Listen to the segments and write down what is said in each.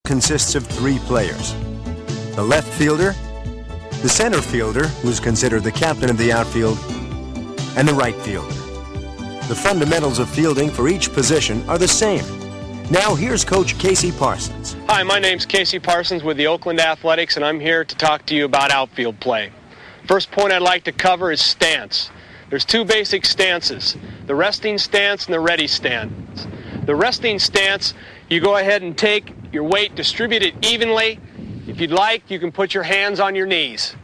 consists of 3 players. The left fielder, the center fielder, who's considered the captain of the outfield, and the right fielder. The fundamentals of fielding for each position are the same. Now here's Coach Casey Parsons. Hi, my name's Casey Parsons with the Oakland Athletics, and I'm here to talk to you about outfield play. First point I'd like to cover is stance. There's 2 basic stances, the resting stance and the ready stance. The resting stance, you go ahead and take your weight, distribute it evenly. If you'd like, you can put your hands on your knees.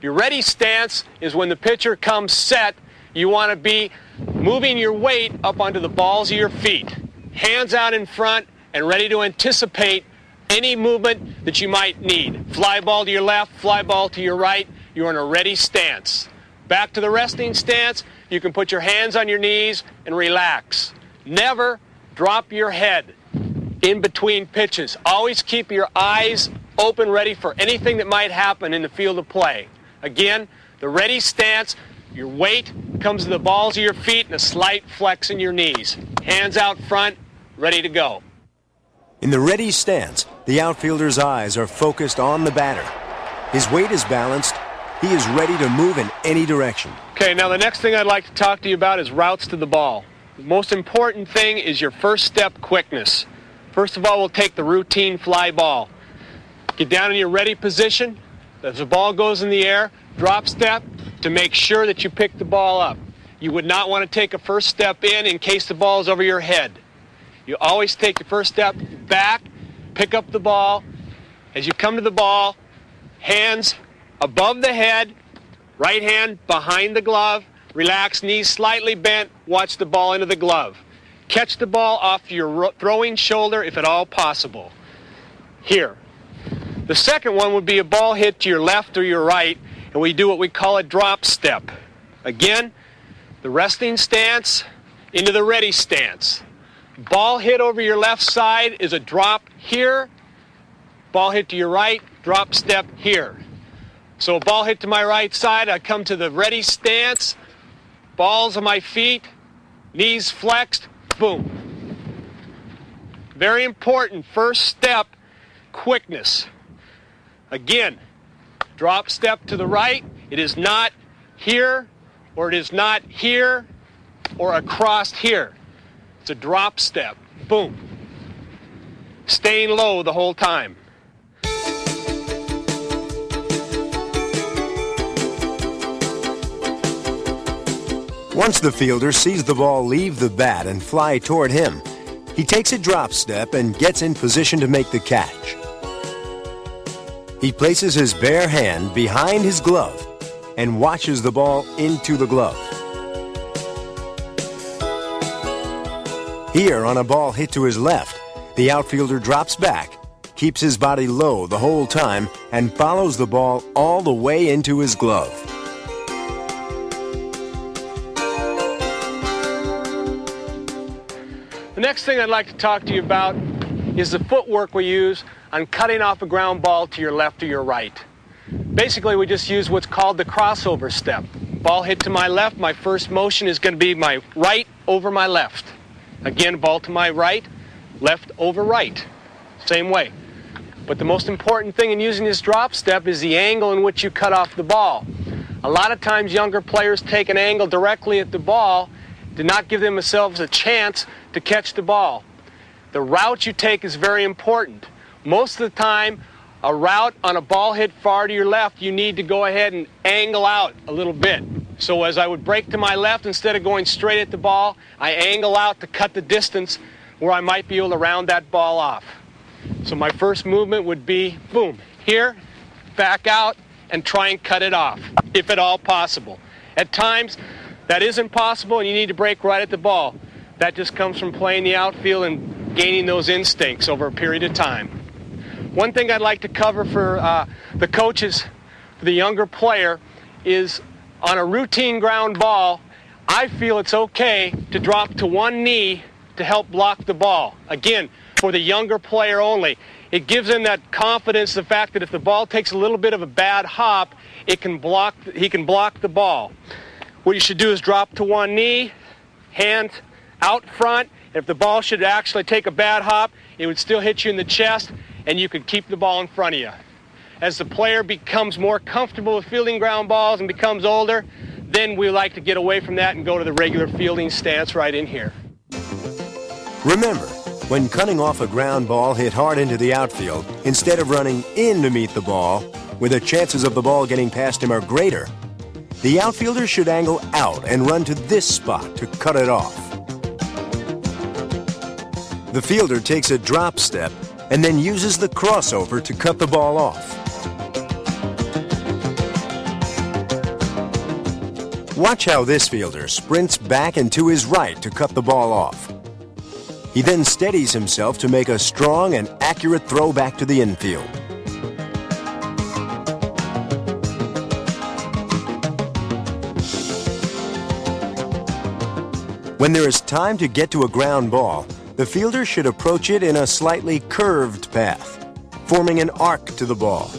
Your ready stance is when the pitcher comes set, you want to be moving your weight up onto the balls of your feet. Hands out in front and ready to anticipate any movement that you might need. Fly ball to your left, fly ball to your right, you're in a ready stance. Back to the resting stance, you can put your hands on your knees and relax. Never drop your head in between pitches. Always keep your eyes open, ready for anything that might happen in the field of play. Again, the ready stance, your weight comes to the balls of your feet and a slight flex in your knees. Hands out front, ready to go. In the ready stance, the outfielder's eyes are focused on the batter. His weight is balanced. He is ready to move in any direction. Okay, now the next thing I'd like to talk to you about is routes to the ball. The most important thing is your first step quickness. First of all, we'll take the routine fly ball. Get down in your ready position. As the ball goes in the air, drop step to make sure that you pick the ball up. You would not want to take a first step in case the ball is over your head. You always take your first step back, pick up the ball. As you come to the ball, hands above the head, right hand behind the glove, relax, knees slightly bent, watch the ball into the glove. Catch the ball off your throwing shoulder if at all possible. Here. The second one would be a ball hit to your left or your right, and we do what we call a drop step. Again, the resting stance into the ready stance. Ball hit over your left side is a drop here. Ball hit to your right, drop step here. So a ball hit to my right side, I come to the ready stance, balls on my feet, knees flexed, boom. Very important, first step, quickness. Again, drop step to the right. It is not here, or it is not here, or across here. It's a drop step. Boom. Staying low the whole time. Once the fielder sees the ball leave the bat and fly toward him, he takes a drop step and gets in position to make the catch. He places his bare hand behind his glove and watches the ball into the glove. Here, on a ball hit to his left, the outfielder drops back, keeps his body low the whole time, and follows the ball all the way into his glove. The next thing I'd like to talk to you about is the footwork we use on cutting off a ground ball to your left or your right. Basically, we just use what's called the crossover step. Ball hit to my left, my first motion is going to be my right over my left. Again, ball to my right, left over right. Same way. But the most important thing in using this drop step is the angle in which you cut off the ball. A lot of times younger players take an angle directly at the ball, do not give themselves a chance to catch the ball. The route you take is very important. Most of the time, a route on a ball hit far to your left, you need to go ahead and angle out a little bit. So as I would break to my left, instead of going straight at the ball, I angle out to cut the distance where I might be able to round that ball off. So my first movement would be, boom, here, back out, and try and cut it off, if at all possible. At times, that isn't possible, and you need to break right at the ball. That just comes from playing the outfield and gaining those instincts over a period of time. One thing I'd like to cover for the coaches, for the younger player, is on a routine ground ball, I feel it's okay to drop to one knee to help block the ball. Again, for the younger player only. It gives him that confidence, the fact that if the ball takes a little bit of a bad hop, he can block the ball. What you should do is drop to one knee, hand out front. If the ball should actually take a bad hop, it would still hit you in the chest, and you could keep the ball in front of you. As the player becomes more comfortable with fielding ground balls and becomes older, then we like to get away from that and go to the regular fielding stance right in here. Remember, when cutting off a ground ball hit hard into the outfield, instead of running in to meet the ball, where the chances of the ball getting past him are greater, the outfielder should angle out and run to this spot to cut it off. The fielder takes a drop step and then uses the crossover to cut the ball off. Watch how this fielder sprints back and to his right to cut the ball off. He then steadies himself to make a strong and accurate throw back to the infield. When there is time to get to a ground ball, the fielder should approach it in a slightly curved path, forming an arc to the ball.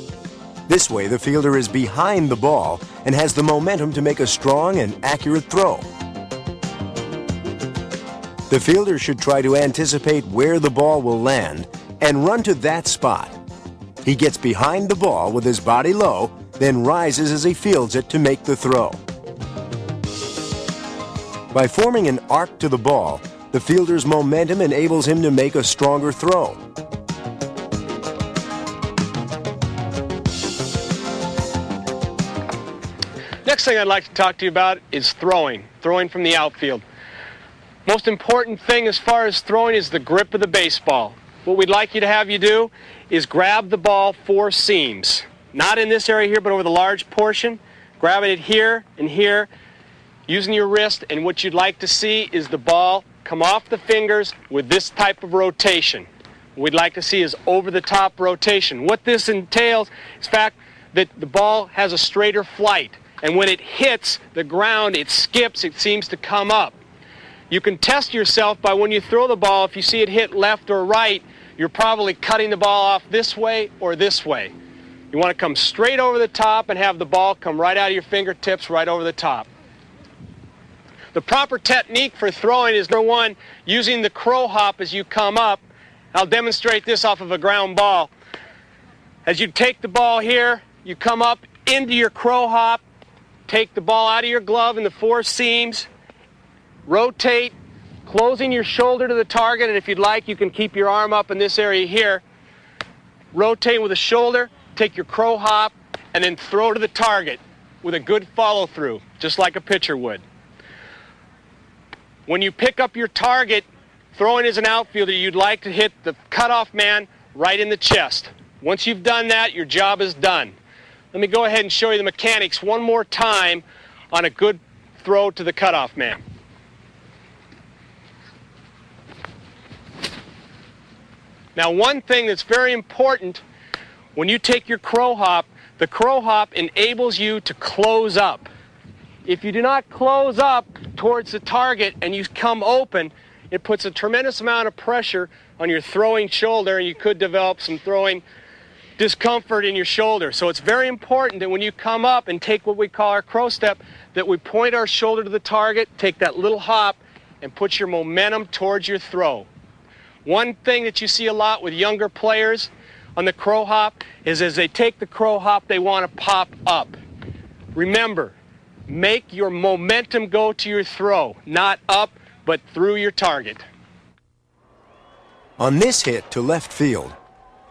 This way, the fielder is behind the ball and has the momentum to make a strong and accurate throw. The fielder should try to anticipate where the ball will land and run to that spot. He gets behind the ball with his body low, then rises as he fields it to make the throw. By forming an arc to the ball, the fielder's momentum enables him to make a stronger throw. Next thing I'd like to talk to you about is throwing from the outfield. Most important thing as far as throwing is the grip of the baseball. What we'd like you to have you do is grab the ball 4 seams. Not in this area here, but over the large portion. Grab it here and here using your wrist, and what you'd like to see is the ball come off the fingers with this type of rotation. What we'd like to see is over-the-top rotation. What this entails is the fact that the ball has a straighter flight, and when it hits the ground, it skips, it seems to come up. You can test yourself by when you throw the ball, if you see it hit left or right, you're probably cutting the ball off this way or this way. You want to come straight over the top and have the ball come right out of your fingertips, right over the top. The proper technique for throwing is, number 1, using the crow hop as you come up. I'll demonstrate this off of a ground ball. As you take the ball here, you come up into your crow hop, take the ball out of your glove in the 4 seams, rotate, closing your shoulder to the target, and if you'd like, you can keep your arm up in this area here. Rotate with the shoulder, take your crow hop, and then throw to the target with a good follow-through, just like a pitcher would. When you pick up your target, throwing as an outfielder, you'd like to hit the cutoff man right in the chest. Once you've done that, your job is done. Let me go ahead and show you the mechanics one more time on a good throw to the cutoff man. Now, one thing that's very important, when you take your crow hop, the crow hop enables you to close up. If you do not close up towards the target and you come open, it puts a tremendous amount of pressure on your throwing shoulder, and you could develop some throwing discomfort in your shoulder. So it's very important that when you come up and take what we call our crow step, that we point our shoulder to the target, take that little hop, and put your momentum towards your throw. One thing that you see a lot with younger players on the crow hop is as they take the crow hop, they want to pop up. Remember, make your momentum go to your throw, not up, but through your target. On this hit to left field,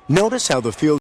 notice how the fielder